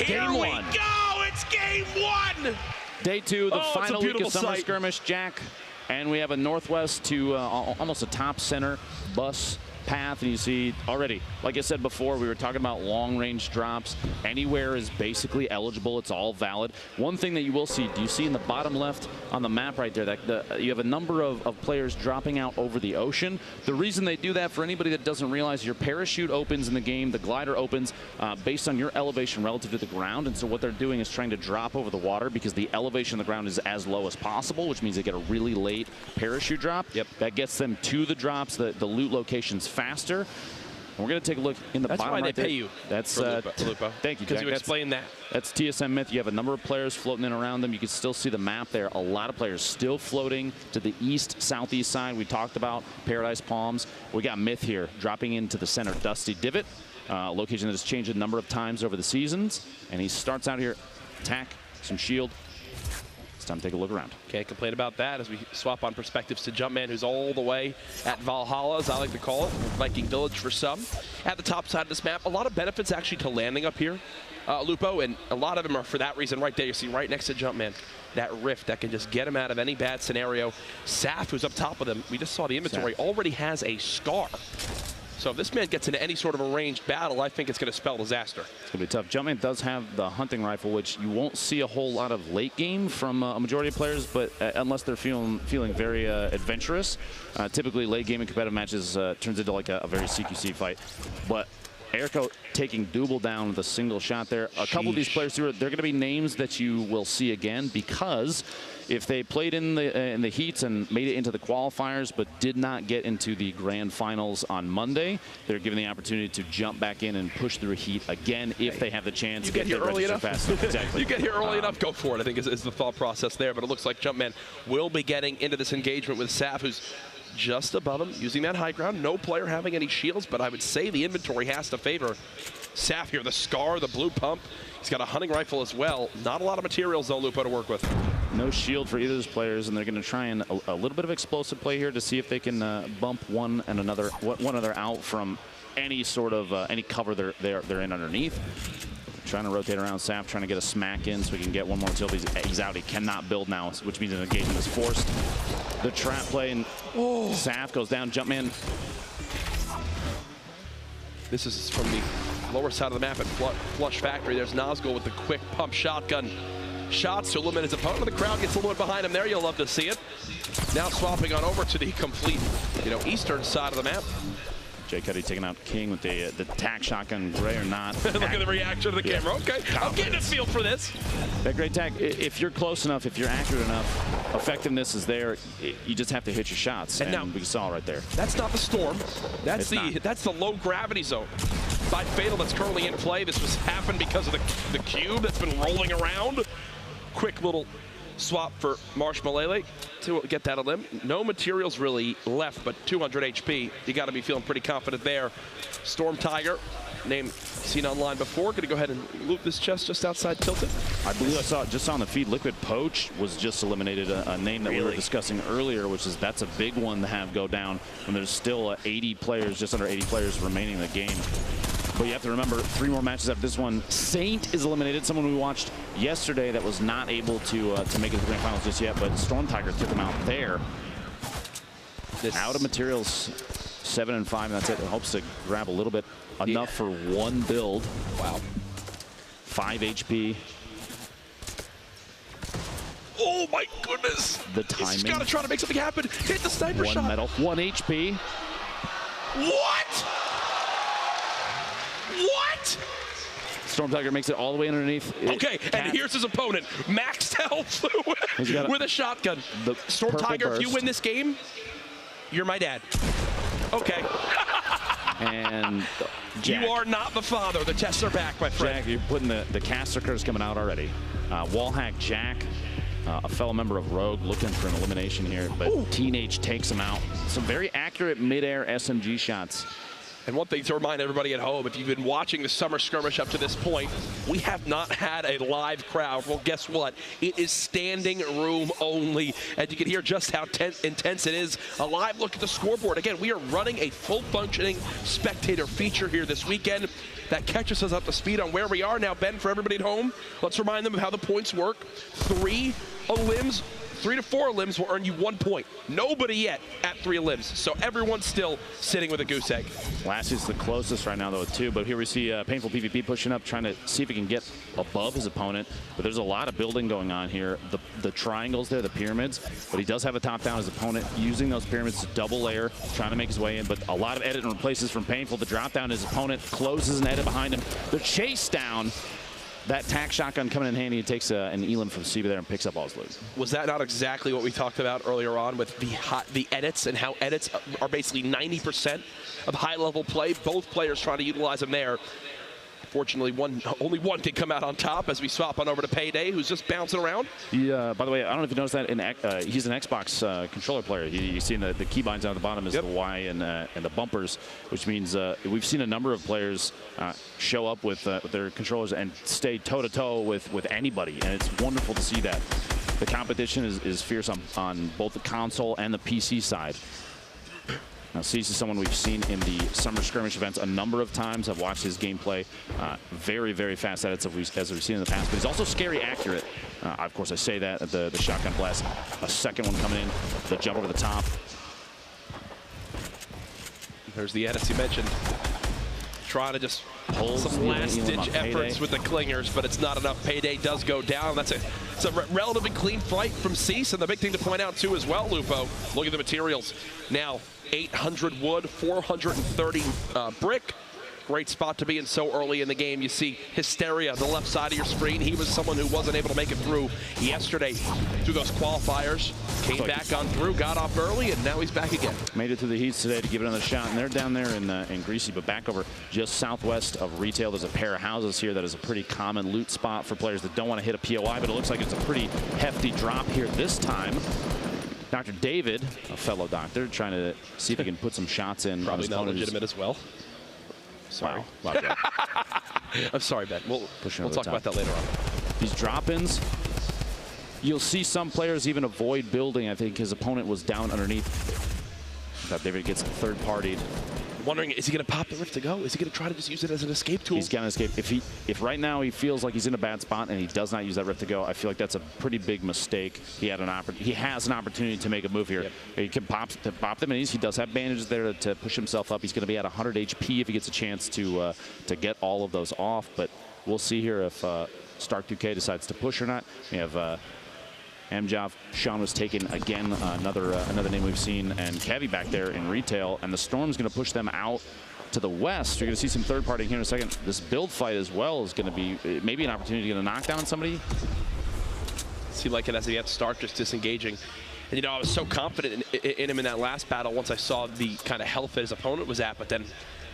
Here we go! It's game one! Day two, the final week of Summer Skirmish, Jack. And we have a northwest to almost a top center bus path, and you see already, like I said before, we were talking about long-range drops. Anywhere is basically eligible. It's all valid. One thing that you will see, do you see in the bottom left on the map right there, that you have a number of players dropping out over the ocean. The reason they do that, for anybody that doesn't realize, your parachute opens in the game, the glider opens based on your elevation relative to the ground, and so what they're doing is trying to drop over the water because the elevation of the ground is as low as possible, which means they get a really late parachute drop. Yep. That gets them to the drops, the loot locations faster. And we're going to take a look in the bottom right there. That's why they pay you. That's Lupo. Thank you, Jack. Because you explained that. That's TSM Myth. You have a number of players floating in around them. You can still see the map there. A lot of players still floating to the east, southeast side. We talked about Paradise Palms. We got Myth here dropping into the center Dusty Divot, a location that has changed a number of times over the seasons. And he starts out here, attack, some shield. Time to take a look around. Can't complain about that as we swap on perspectives to Jumpman, who's all the way at Valhalla, as I like to call it, Viking Village for some. At the top side of this map, a lot of benefits actually to landing up here, Lupo, and a lot of them are for that reason right there. You see right next to Jumpman, that rift that can just get him out of any bad scenario. Saf, who's up top with him, we just saw the inventory, already has a scar. So if this man gets into any sort of a ranged battle, I think it's going to spell disaster. It's going to be tough. Jumpman does have the hunting rifle, which you won't see a whole lot of late game from a majority of players, but unless they're feeling very adventurous. Typically, late game in competitive matches turns into like a very CQC fight. But Eriko taking Double down with a single shot there. A couple of these players, they're going to be names that you will see again, because if they played in the heats and made it into the qualifiers but did not get into the grand finals on Monday, they're given the opportunity to jump back in and push through heat again if they have the chance. You get here early enough. Exactly. You get here early enough, go for it, I think is the thought process there. But it looks like Jumpman will be getting into this engagement with Saf, who's just above him, using that high ground. No player having any shields, but I would say the inventory has to favor Saf here. The scar, the blue pump. He's got a hunting rifle as well. Not a lot of materials, though, Lupo, to work with. No shield for either of those players, and they're going to try and a little bit of explosive play here to see if they can bump one another out from any sort of any cover they're in underneath. Trying to rotate around Saf, trying to get a smack in so we can get one more till he's out. He cannot build now, which means an engagement is forced. The trap play, and Saf goes down. Jumpman. This is from the lower side of the map at Flush Factory. There's Nazgul with the quick pump shotgun shots to eliminate his opponent. The crowd gets a little bit behind him there. You'll love to see it. Now swapping on over to the complete, eastern side of the map. Jay Cuddy taking out King with the tack shotgun, gray or not. Look at the reaction of the camera. Okay, I'm getting a feel for this. That great tack, if you're close enough, if you're accurate enough, effectiveness is there. You just have to hit your shots, and we saw right there. That's not the storm. That's the low gravity zone. By Fatal that's currently in play. This was happened because of the cube that's been rolling around. Quick little swap for Marshmalele to get that elim. No materials really left, but 200 HP. You got to be feeling pretty confident there. Storm Tiger, name seen online before. Going to go ahead and loop this chest just outside Tilted. I believe I saw it just on the feed. Liquid Poach was just eliminated, a name that we were discussing earlier, which is that's a big one to have go down when there's still 80 players, just under 80 players remaining in the game. But you have to remember, 3 more matches after this one. Saint is eliminated, someone we watched yesterday that was not able to make it to the grand finals just yet, but Storm Tiger took him out there. Out of materials, 7 and 5, and that's it. It hopes to grab a little bit, enough for one build. Wow. 5 HP. Oh my goodness! The timing. He's got to try to make something happen. Hit the sniper shot. 1 medal, 1 HP. What? What? Storm Tiger makes it all the way underneath. Okay, and here's his opponent. Maxed health with a shotgun. Storm Tiger, if you win this game, you're my dad. Okay. And Jack, you are not the father. The tests are back, my friend. Jack, you're putting the caster curse coming out already. Wallhack Jack, a fellow member of Rogue, looking for an elimination here, but Teenage takes him out. Some very accurate mid-air SMG shots. And one thing to remind everybody at home, if you've been watching the Summer Skirmish up to this point, we have not had a live crowd. Well, guess what? It is standing room only. And you can hear just how intense it is. A live look at the scoreboard. Again, we are running a full functioning spectator feature here this weekend. that catches us up to speed on where we are now. Ben, for everybody at home, let's remind them of how the points work. 3 to 4 limbs will earn you 1 point. Nobody yet at 3 limbs, so everyone's still sitting with a goose egg. Lassie's the closest right now, though, with 2. But here we see Painful PvP pushing up, trying to see if he can get above his opponent. But there's a lot of building going on here. The triangles there, the pyramids. But he does have a top down. His opponent using those pyramids to double layer, trying to make his way in. But a lot of edit and replaces from Painful. The drop down, his opponent closes an edit behind him. The chase down. That tack shotgun coming in handy. He takes an elim from Siva there and picks up all his loot. Was that not exactly what we talked about earlier on with the edits and how edits are basically 90% of high-level play? Both players trying to utilize them there. Fortunately, only one can come out on top as we swap on over to Payday, who's just bouncing around. Yeah. By the way, I don't know if you noticed that he's an Xbox controller player. You see the keybinds down at the bottom is the Y and the bumpers, which means we've seen a number of players show up with their controllers and stay toe-to-toe with anybody, and it's wonderful to see that. The competition is fierce on both the console and the PC side. Now, Cease is someone we've seen in the Summer Skirmish events a number of times. I've watched his gameplay. Very, very fast edits as we've seen in the past. But he's also scary accurate. Of course, I say that at the shotgun blast. A second one coming in. The jump over the top. There's the edits you mentioned. Trying to just pull some last-ditch efforts with the clingers, but it's not enough. Payday does go down. It's a relatively clean fight from Cease. And the big thing to point out, too, as well, Lupo, look at the materials. Now, 800 wood, 430 brick. Great spot to be in so early in the game. You see Hysteria, the left side of your screen. He was someone who wasn't able to make it through yesterday through those qualifiers. Came back on through, got off early, and now he's back again. Made it through the heats today to give it another shot. And they're down there in Greasy, but back over just southwest of Retail. There's a pair of houses here that is a pretty common loot spot for players that don't want to hit a POI, but it looks like it's a pretty hefty drop here this time. Dr. David, a fellow doctor, trying to see if he can put some shots in. Probably not legitimate as well. Sorry. Wow. I'm sorry, Ben. We'll talk about that later on. These drop-ins, you'll see some players even avoid building. I think his opponent was down underneath. That David gets third-partied. Wondering, is he going to pop the Rift to go? Is he going to try to just use it as an escape tool? He's going to escape. If right now he feels like he's in a bad spot and he does not use that Rift to go, I feel like that's a pretty big mistake. He has an opportunity to make a move here. Yep. He can pop them, and he does have bandages there to push himself up. He's going to be at 100 HP if he gets a chance to get all of those off. But we'll see here if Stark2K decides to push or not. We have Amjov, Sean was taken again, another name we've seen, and Kevy back there in Retail, and the Storm's going to push them out to the west. You're going to see some third party here in a second. This build fight as well is going to be maybe an opportunity to get a knockdown on somebody. Seemed like it as he had to start just disengaging. And, you know, I was so confident in him in that last battle once I saw the kind of health that his opponent was at, but then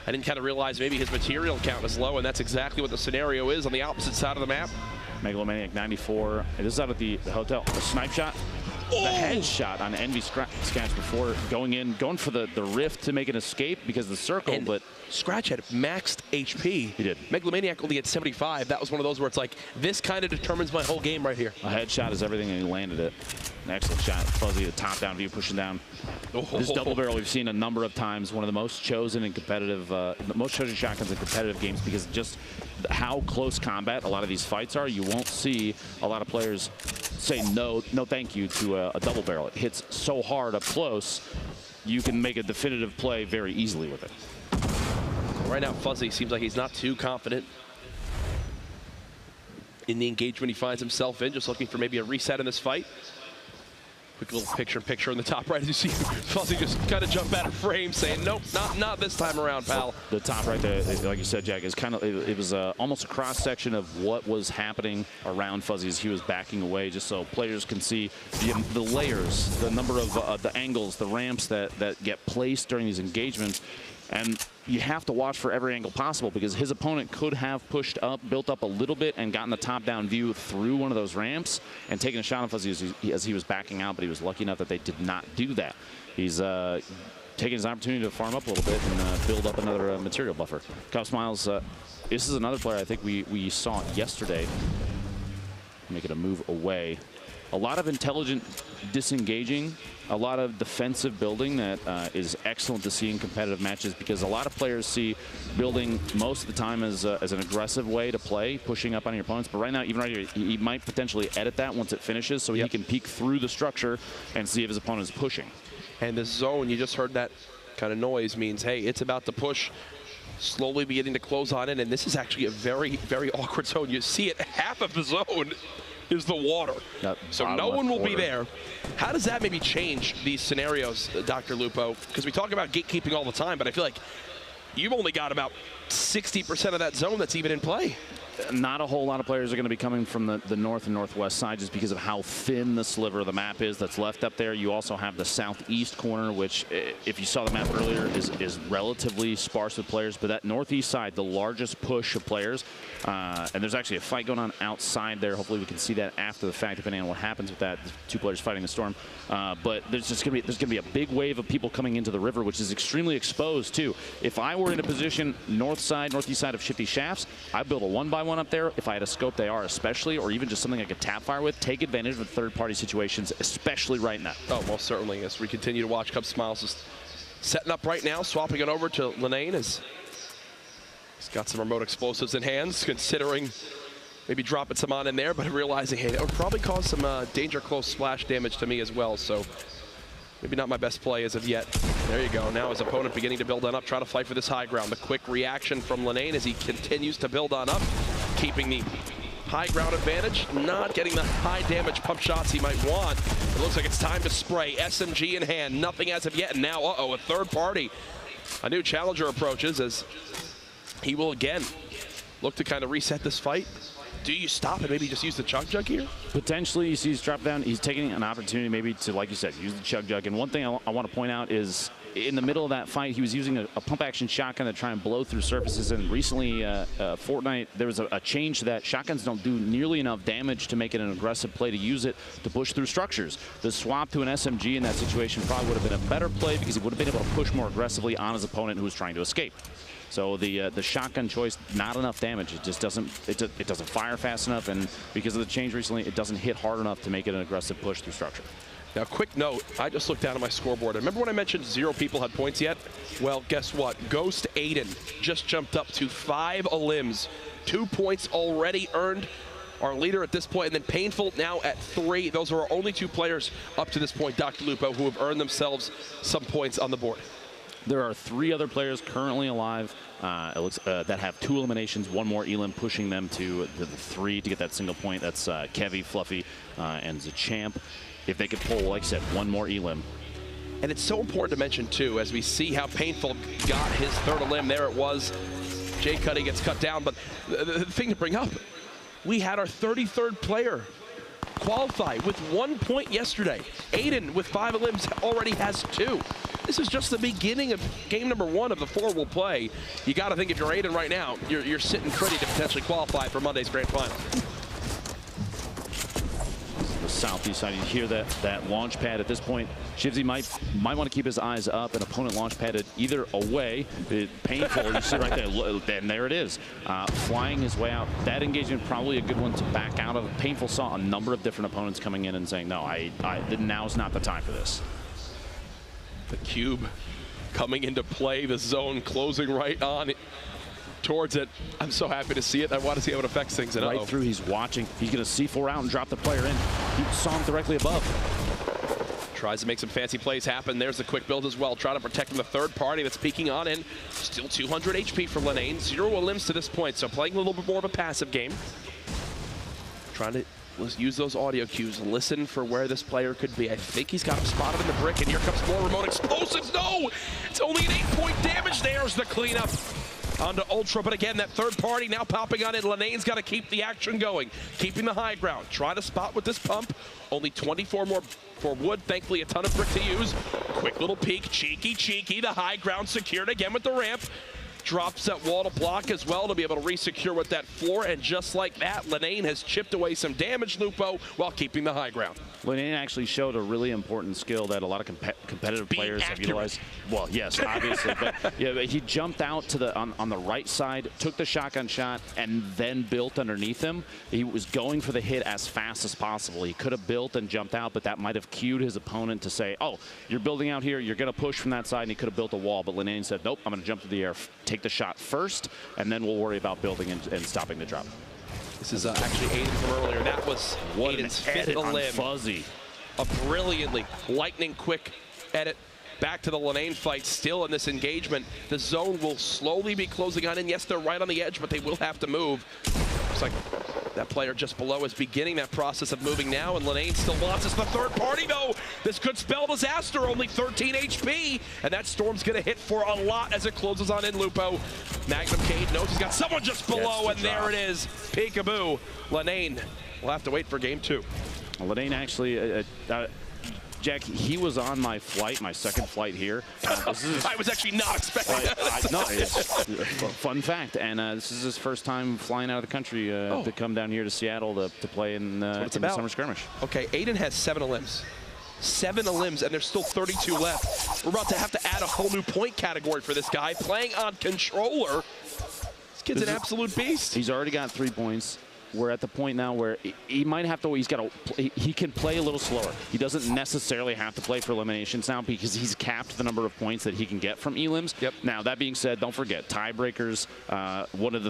I didn't kind of realize maybe his material count was low, and that's exactly what the scenario is on the opposite side of the map. Megalomaniac 94. This is out at the hotel. The snipe shot. The headshot on Envy Scratch before going for the rift to make an escape because of the circle, but Scratch had maxed HP. He did. Megalomaniac only had 75. That was one of those where it's like, this kind of determines my whole game right here. A headshot is everything, and he landed it. An excellent shot. Fuzzy, the top-down view, pushing down. This double barrel we've seen a number of times. One of the most chosen in competitive, most chosen shotguns in competitive games because just how close combat a lot of these fights are. You won't see a lot of players say no thank you to a double barrel. It hits so hard up close, you can make a definitive play very easily with it. Right now, Fuzzy seems like he's not too confident in the engagement he finds himself in, just looking for maybe a reset in this fight. Quick little picture in the top right as you see Fuzzy just kind of jump out of frame saying, nope, not this time around, pal. The top right there, like you said, Jack, is kind of, it was almost a cross-section of what was happening around Fuzzy as he was backing away, just so players can see the layers, the number of the angles, the ramps that get placed during these engagements. And you have to watch for every angle possible because his opponent could have pushed up, built up a little bit, and gotten the top-down view through one of those ramps and taken a shot on Fuzzy as he was backing out, but he was lucky enough that they did not do that. He's taking his opportunity to farm up a little bit and build up another material buffer. Cub Smiles, this is another player I think we saw yesterday making a move away. a lot of intelligent disengaging, a lot of defensive building that is excellent to see in competitive matches, because a lot of players see building most of the time as an aggressive way to play, pushing up on your opponents. But right now, even right here, he might potentially edit that once it finishes, so he can peek through the structure and see if his opponent is pushing. And this zone, you just heard that kind of noise, means, hey, it's about to push, slowly beginning to close on it. And this is actually a very, very awkward zone. You see it, half of the zone is the water. So no one will be there. How does that maybe change these scenarios, Dr. Lupo? Because we talk about gatekeeping all the time, but I feel like you've only got about 60% of that zone that's even in play. Not a whole lot of players are going to be coming from the north and northwest side, just because of how thin the sliver of the map is that's left up there. You also have the southeast corner, which, if you saw the map earlier, is relatively sparse with players. But that northeast side, the largest push of players, and there's actually a fight going on outside there. Hopefully we can see that after the fact, depending on what happens with that. The two players fighting the storm. But there's going to be a big wave of people coming into the river, which is extremely exposed too. If I were in a position northeast side of Shifty Shafts, I'd build a 1x1 up there. If I had a scope, they are especially, or even just something like a tap fire with, take advantage of third-party situations, especially right now. Oh, most certainly. As we continue to watch, Cub Smiles is setting up right now, swapping it over to Linane as he's got some remote explosives in hands, considering maybe dropping some on in there, but realizing, hey, that would probably cause some danger close splash damage to me as well. So maybe not my best play as of yet. There you go. Now his opponent beginning to build on up, try to fight for this high ground. The quick reaction from Linane as he continues to build on up, keeping the high ground advantage, not getting the high damage pump shots he might want. It looks like it's time to spray. SMG in hand, nothing as of yet, and now, a third party. A new challenger approaches as he will again look to kind of reset this fight. Do you stop and maybe just use the chug jug here? Potentially, you see he's dropped down. He's taking an opportunity maybe to, like you said, use the chug jug. And one thing I want to point out is, in the middle of that fight, he was using a pump action shotgun to try and blow through surfaces. And recently, Fortnite, there was a change to that. Shotguns don't do nearly enough damage to make it an aggressive play to use it to push through structures. The swap to an SMG in that situation probably would have been a better play, because he would have been able to push more aggressively on his opponent who was trying to escape. So the shotgun choice, not enough damage. It just doesn't fire fast enough, and because of the change recently, it doesn't hit hard enough to make it an aggressive push through structure. Now, quick note, I just looked down at my scoreboard. Remember when I mentioned 0 people had points yet? Well, guess what? Ghost Aiden just jumped up to 5 elims. 2 points already earned. Our leader at this point, and then Painful now at 3. Those are our only 2 players up to this point, Dr. Lupo, who have earned themselves some points on the board. There are 3 other players currently alive it looks, that have 2 eliminations, 1 more elim pushing them to the 3 to get that single point. That's Kevy, Fluffy, and Zachamp. If they could pull, like I said, 1 more elim. And it's so important to mention, too, as we see how Painful got his 3rd elim. There it was. Jay Cuddy gets cut down. But the thing to bring up, we had our 33rd player qualify with 1 point yesterday. Aiden, with 5 elims, already has 2. This is just the beginning of game number 1 of the 4 we'll play. You got to think if you're Aiden right now, you're sitting pretty to potentially qualify for Monday's grand final. The southeast side, you hear that launch pad at this point. Shivsy might want to keep his eyes up. An opponent launch padded either away. Painful, you see right there, and there it is. Flying his way out. That engagement probably a good one to back out of. Painful saw a number of different opponents coming in and saying, no, now's not the time for this. The cube coming into play, the zone closing right on towards it. I'm so happy to see it. I want to see how it affects things. Right through, he's watching. He's going to C4 out and drop the player in. He saw him directly above. Tries to make some fancy plays happen. There's the quick build as well. Trying to protect from the 3rd party that's peeking on in. Still 200 HP for Linane. 0 elims to this point, so playing a little bit more of a passive game. Trying to use those audio cues, listen for where this player could be. I think he's got him spotted in the brick, and here comes more remote explosives. No! It's only an 8-point damage. There's the cleanup onto Ultra, but again, that 3rd party now popping on in. Linane's got to keep the action going, keeping the high ground. Try to spot with this pump. Only 24 more for Wood. Thankfully, a ton of brick to use. Quick little peek, cheeky. The high ground secured again with the ramp. drops that wall to block as well to be able to re-secure with that floor, and just like that, Linane has chipped away some damage, Lupo, while keeping the high ground. Linane actually showed a really important skill that a lot of competitive players have utilized. Well, yes, obviously, but yeah, he jumped out to the on the right side, took the shotgun shot, and then built underneath him. He was going for the hit as fast as possible. He could have built and jumped out, but that might have cued his opponent to say, oh, you're building out here, you're going to push from that side, and he could have built a wall. But Linane said, nope, I'm going to jump to the air, take the shot first, and then we'll worry about building and stopping the drop. This is actually Aiden from earlier. That was Aiden's fifth limb. Fuzzy. A brilliantly lightning quick edit. Back to the Linane fight, still in this engagement. The zone will slowly be closing on in. Yes, they're right on the edge, but they will have to move. Looks like that player just below is beginning that process of moving now, and Linane still wants us the third party, though. This could spell disaster, only 13 HP, and that storm's going to hit for a lot as it closes on in, Lupo. Magnum Cade knows he's got someone just below, and there it is. Peekaboo. Linane will have to wait for game 2. Well, Linane actually... Jack, he was on my flight, my second flight here. I was actually not expecting that. No, it's a fun fact. And this is his first time flying out of the country to come down here to Seattle to play in the Summer Skirmish. Okay, Aiden has 7 limbs. 7 limbs, and there's still 32 left. We're about to have to add a whole new point category for this guy. Playing on controller. This kid's an absolute beast. He's already got 3 points. We're at the point now where he might have to, he can play a little slower. He doesn't necessarily have to play for eliminations now because he's capped the number of points that he can get from elims. Yep. Now, that being said, don't forget, tiebreakers, one of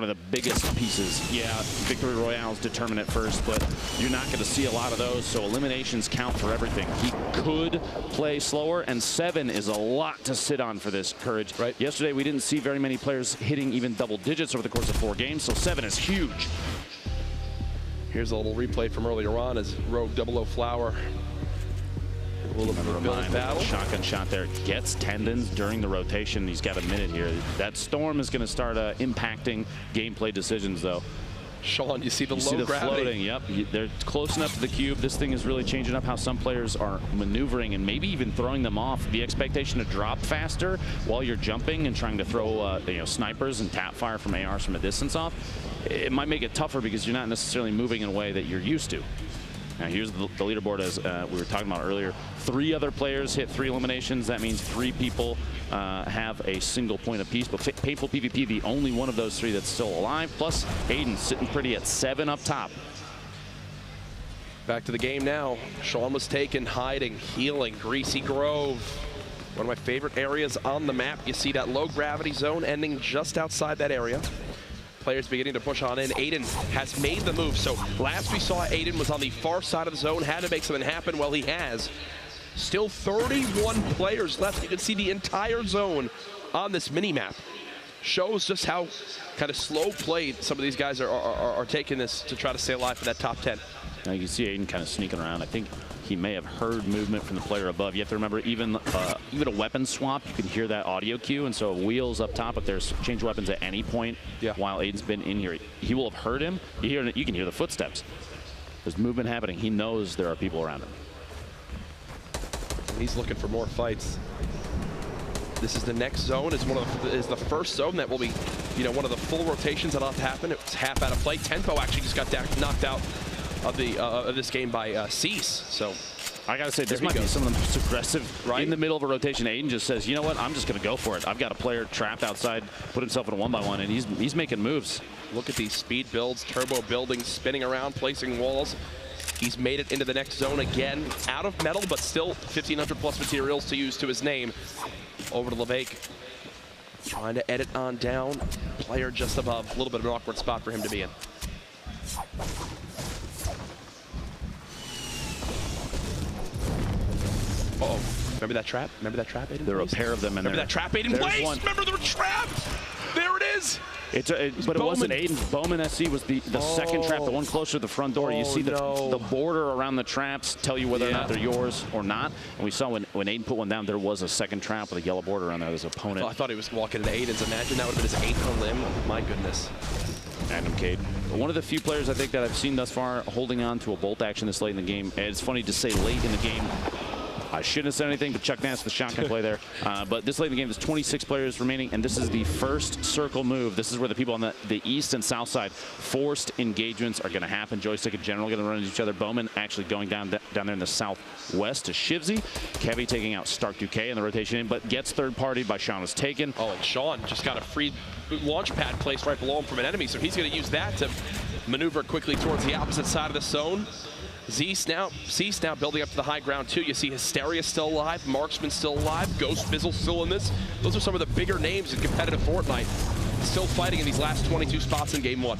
the biggest pieces. Yeah, Victory Royales determine it first, but you're not going to see a lot of those, so eliminations count for everything. He could play slower, and 7 is a lot to sit on for this Courage. Right. Yesterday, we didn't see very many players hitting even double digits over the course of 4 games, so 7 is huge. Here's a little replay from earlier on as Rogue 00 Flower. A little bit of a battle. Shotgun shot there. Gets tendons during the rotation. He's got a minute here. That storm is going to start impacting gameplay decisions, though. Sean, you see the low gravity. Floating, yep. They're close enough to the cube. This thing is really changing up how some players are maneuvering and maybe even throwing them off. The expectation to drop faster while you're jumping and trying to throw snipers and tap fire from ARs from a distance off, it might make it tougher because you're not necessarily moving in a way that you're used to. Now here's the leaderboard as we were talking about earlier. 3 other players hit 3 eliminations. That means 3 people have a single point apiece. But Painful PvP, the only one of those 3 that's still alive. Plus Aiden sitting pretty at 7 up top. Back to the game now. Sean was taken, hiding, healing. Greasy Grove. One of my favorite areas on the map. You see that low gravity zone ending just outside that area. Players beginning to push on in. Aiden has made the move. So last we saw, Aiden was on the far side of the zone, had to make something happen. Well, he has. Still 31 players left. You can see the entire zone on this mini-map. Shows just how kind of slow played some of these guys are taking this to try to stay alive for that top 10. Now you can see Aiden kind of sneaking around. I think he may have heard movement from the player above. You have to remember, even a weapon swap, you can hear that audio cue, and so Wheels up top, if there's change weapons at any point while Aiden's been in here, he will have heard him. You can hear the footsteps. There's movement happening. He knows there are people around him. He's looking for more fights. This is the next zone. Is the first zone that will be, one of the full rotations that'll have to happen. It's half out of play. Tempo actually just got knocked out of this game by Cease. So I gotta say, this might be some of the most aggressive. Right in the middle of a rotation, Aiden just says, you know what, I'm just gonna go for it. I've got a player trapped outside, put himself in a 1-by-1, and he's making moves. Look at these speed builds, turbo building, spinning around, placing walls. He's made it into the next zone again. Out of metal, but still 1,500 plus materials to use to his name. Over to Levake. Trying to edit on down. Player just above. A little bit of an awkward spot for him to be in. Uh-oh. Remember that trap? Remember that trap, Aiden? There are a pair of them in there. Remember that trap, Aiden? Place! Remember the trap! There it is! But it wasn't Aiden. Bowman SC was the second trap, the one closer to the front door. You see the border around the traps tell you whether or not they're yours or not. And we saw when Aiden put one down, there was a second trap with a yellow border around there. There's an opponent. I thought he was walking into Aiden's. Imagine that would have been his 8th limb. My goodness. Magnum Cade. One of the few players I think that I've seen thus far holding on to a bolt action this late in the game. And it's funny to say late in the game. I shouldn't have said anything, but Chuck Nass, the shotgun play there. But this late in the game, there's 26 players remaining, and this is the first circle move. This is where the people on the east and south side, forced engagements are going to happen. Joystick in general going to run into each other. Bowman actually going down there in the southwest to Shivzy. Kevy taking out Stark Duque in the rotation in, but gets third partied by Sean is taken. Oh, and Sean just got a free launch pad placed right below him from an enemy, so he's going to use that to maneuver quickly towards the opposite side of the zone. Cease now building up to the high ground too. You see Hysteria still alive, Marksman still alive, Ghost Bizzle still in this. Those are some of the bigger names in competitive Fortnite. Still fighting in these last 22 spots in game 1.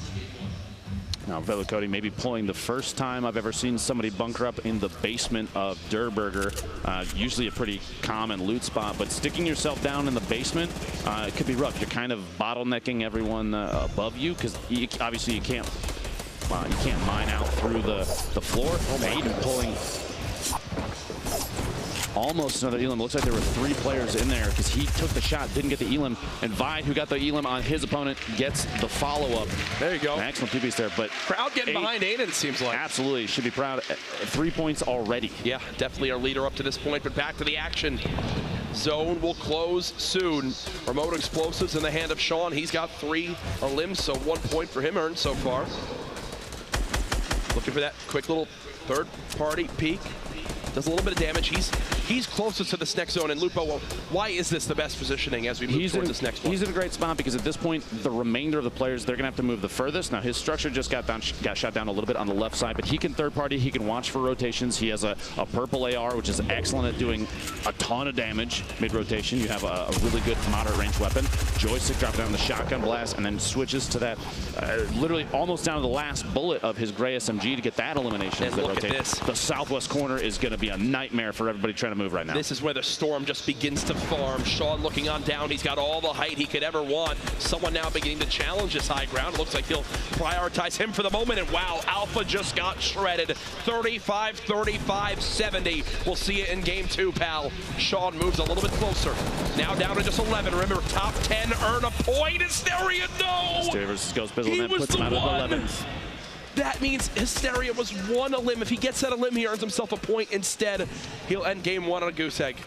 Now Velocody maybe pulling the first time I've ever seen somebody bunker up in the basement of Durburger. Usually a pretty common loot spot, but sticking yourself down in the basement, it could be rough. You're kind of bottlenecking everyone above you, because obviously you can't mine out through the floor. Maiden pulling almost another Elim. Looks like there were 3 players in there because he took the shot, didn't get the Elim. And Vide, who got the Elim on his opponent, gets the follow-up. There you go. Excellent two-piece there. But crowd getting behind Aiden, it seems like. Absolutely. Should be proud. 3 points already. Yeah, definitely our leader up to this point. But back to the action. Zone will close soon. Remote explosives in the hand of Sean. He's got 3 limbs, so 1 point for him earned so far. Looking for that quick little third-party peek. Does a little bit of damage. He's closest to this next zone. And Lupo, well, why is this the best positioning as we move towards this next one? He's in a great spot because at this point, the remainder of the players, they're going to have to move the furthest. Now, his structure just got shot down a little bit on the left side, but he can third party. He can watch for rotations. He has a purple AR, which is excellent at doing a ton of damage mid-rotation. You have a really good moderate range weapon. Joystick dropping down the shotgun blast and then switches to that literally almost down to the last bullet of his gray SMG to get that elimination. And look at this. The southwest corner is going to be a nightmare for everybody trying to move right now. This is where the storm just begins to farm. Sean looking on down. He's got all the height he could ever want. Someone now beginning to challenge this high ground. It looks like he'll prioritize him for the moment. And wow, Alpha just got shredded. 35-35, 70. We'll see it in game 2, pal. Sean moves a little bit closer. Now down to just 11. Remember, top 10 earn a point. Hysteria, no! Hysteria versus Ghost Bizzle, and that puts him out of 11th. That means Hysteria was 1 Elim. If he gets that Elim, he earns himself a point. Instead, he'll end game 1 on a goose egg.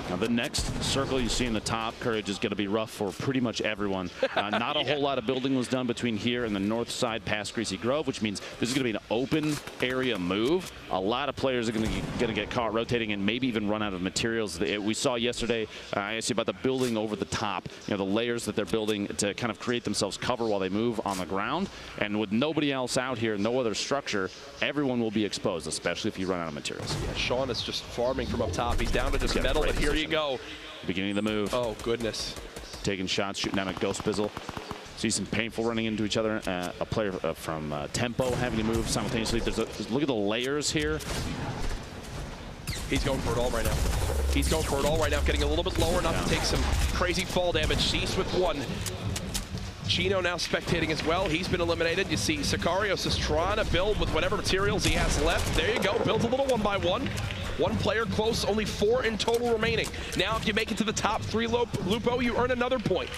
Now the next circle you see in the top, Courage, is going to be rough for pretty much everyone. Not a whole lot of building was done between here and the north side past Greasy Grove, which means this is going to be an open area move. A lot of players are going to get caught rotating and maybe even run out of materials. We saw yesterday, I asked you about the building over the top, the layers that they're building to kind of create themselves cover while they move on the ground. And with nobody else out here, no other structure, everyone will be exposed, especially if you run out of materials. Yeah, Sean is just farming from up top. He's down to just metal, but here you go. Beginning of the move. Oh, goodness. Taking shots, shooting down at Ghost Bizzle. See some painful running into each other. A player from Tempo having to move simultaneously. Look at the layers here. He's going for it all right now. He's going for it all right now, getting a little bit lower enough to take some crazy fall damage. Cease with 1. Chino now spectating as well. He's been eliminated. You see Sicarios is trying to build with whatever materials he has left. There you go. Builds a little 1 by 1. 1 player close, only 4 in total remaining. Now, if you make it to the top 3, Lupo, you earn another point.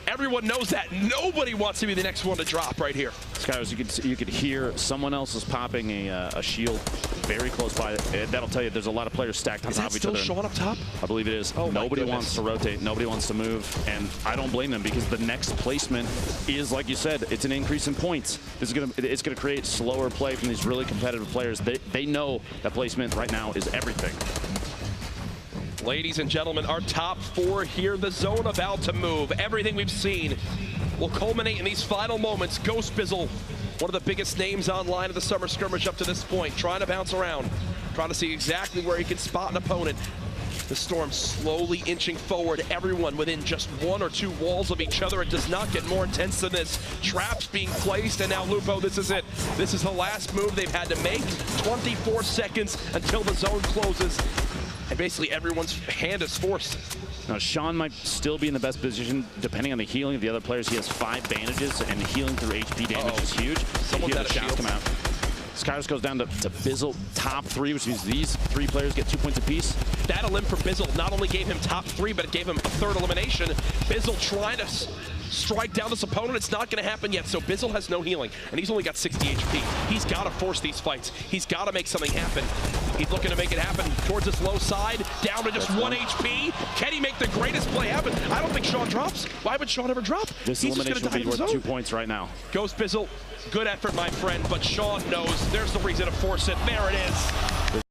Everyone knows that. Nobody wants to be the next one to drop right here. Skyros, you could hear someone else is popping a shield very close by. That'll tell you there's a lot of players stacked on top of each other. Is that still Sean up top? I believe it is. Oh, nobody wants to rotate. Nobody wants to move. And I don't blame them because the next placement is, like you said, it's an increase in points. It's gonna create slower play from these really competitive players. They know that placement right now is everything. Ladies and gentlemen, our top 4 here. The zone about to move. Everything we've seen will culminate in these final moments. Ghost Bizzle, one of the biggest names online of the Summer Skirmish up to this point, trying to bounce around, trying to see exactly where he can spot an opponent. The storm slowly inching forward, everyone within just 1 or 2 walls of each other. It does not get more intense than this. Traps being placed, and now Lupo, this is it. This is the last move they've had to make. 24 seconds until the zone closes. And basically everyone's hand is forced. Now Sean might still be in the best position depending on the healing of the other players. He has 5 bandages and healing through HP damage is huge. Someone's out of shields. Come out. Skyros goes down to Bizzle top 3, which means these 3 players get 2 points apiece. That elim from Bizzle not only gave him top 3, but it gave him a 3rd elimination. Bizzle trying to strike down this opponent. It's not going to happen yet. So Bizzle has no healing, and he's only got 60 HP. He's got to force these fights. He's got to make something happen. He's looking to make it happen towards this low side, down to just 1 HP. Can he make the greatest play happen? I don't think Sean drops. Why would Sean ever drop? This elimination would be worth 2 points right now. Goes Bizzle. Good effort, my friend, but Sean knows there's the reason to force it. There it is.